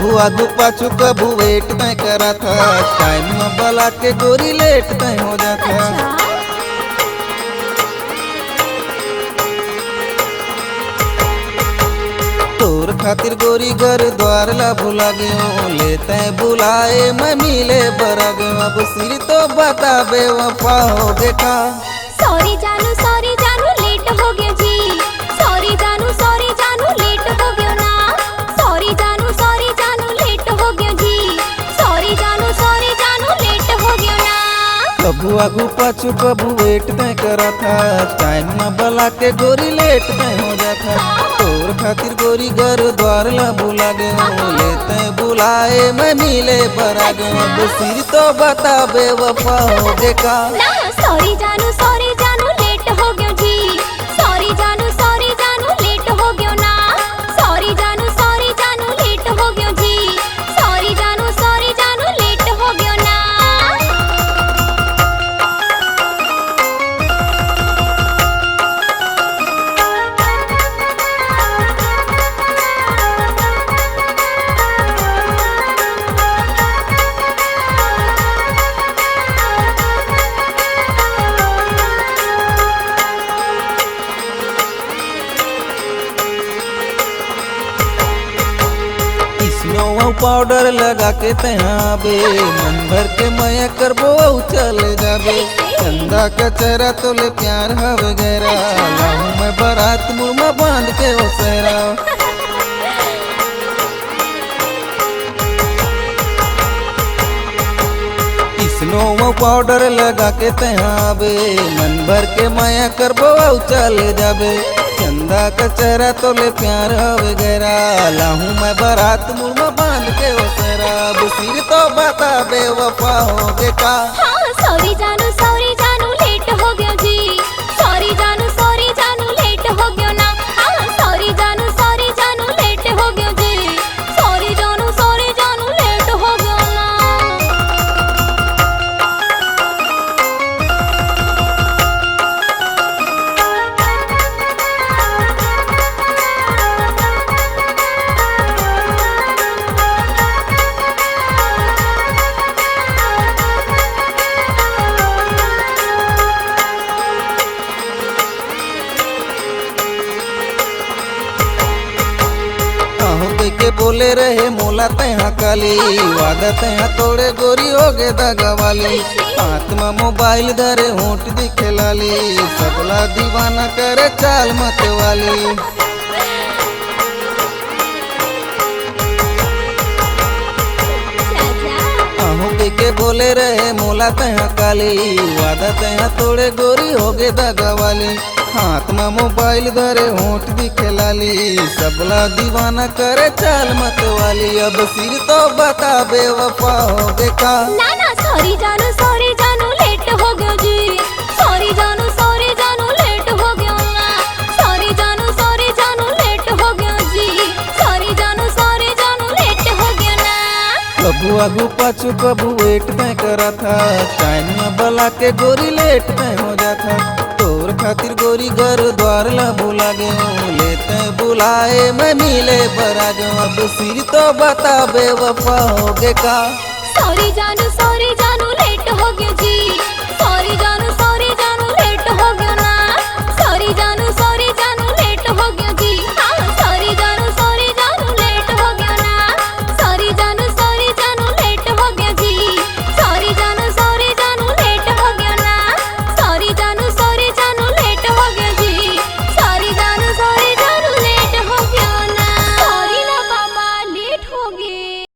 कभू आगू पाछू कभू वेट तय करा था, टाइम में बला के गोरी लेट तय हो जाता। तोर खातिर गोरी घर द्वार ला भुला गयो, लेते बुलाए मैं मिले बरा गयो। अब सिर तो बता बेवफा हो देखा। सॉरी जानू लेट हो गया जी। सॉरी जानू लेट हो गया ना। सॉरी जानू लेट हो गया जी। सॉरी जानू लेट हो गया ना। कभू आगू पाछू कभू वेट तय करा था, टाइम में बला के गोरी लेट तय हो जाता। तोर खातिर गोरी घर द्वार ला भुला गयो, लेते बुलाए मैं मिले बरा गयो। अब सिर तो बता बेवफा हो देखा। सॉरी जानू लेट हो गया जी। सॉरी जानू लेट हो गया ना। सॉरी जानू लेट हो गया जी। सॉरी जानू लेट हो गया ना। स्नो पाउडर लगा के तहाबे, मन भर के मया करबो चले जाबे। चंदा का चेहरा तोले प्यार हवे गहरा, लाऊं मैं बारात मुँह में बांध के ओ सहरा। स्नो पाउडर लगा के तहाबे, मन भर के मया करबो चले जाबे। चंदा का चेहरा तोले प्यार हवे गहरा, लाहूं मैं बारात मुँह में बांध के ओ सहरा। अब सिर तो बता बेवफा हो देखा। सॉरी जानू लेट हो गया जी। सॉरी जानू लेट हो गया ना। सॉरी जानू लेट हो गया जी। सॉरी जानू लेट हो गया ना। के बोले रहे मोला तहा काली, वादा तहा तोड़े गोरी हो गे दगा वाली। हाथ में मोबाइल धरे होंठ दिखे लाली, सबला दीवाना करे चाल मत वाली। के बोले रहे मोला तहा काली, वादा तहा तोड़े गोरी हो गे दगा वाली। हाथ में मोबाइल धरे होंठ दिखे लाली, सबला दीवाना करे चाल मत वाली। अब सिर तो बता बेवफा हो देखा। सॉरी जानू लेट हो गया जी। सॉरी जानू लेट हो गया ना। सॉरी जानू लेट हो गया जी। सॉरी जानू लेट हो गया ना। कभू आगू पाछू कभू वेट तय करा था, टाइम में बला के गोरी लेट तय हो जाता। तोर खातिर गोरी घर द्वार ला भुला गयो, लेते बुलाए मैं मिले बरा गयो। अब सिर तो बता बेवफा हो गे का। सॉरी जानू लेट हो गया जी। सॉरी जानू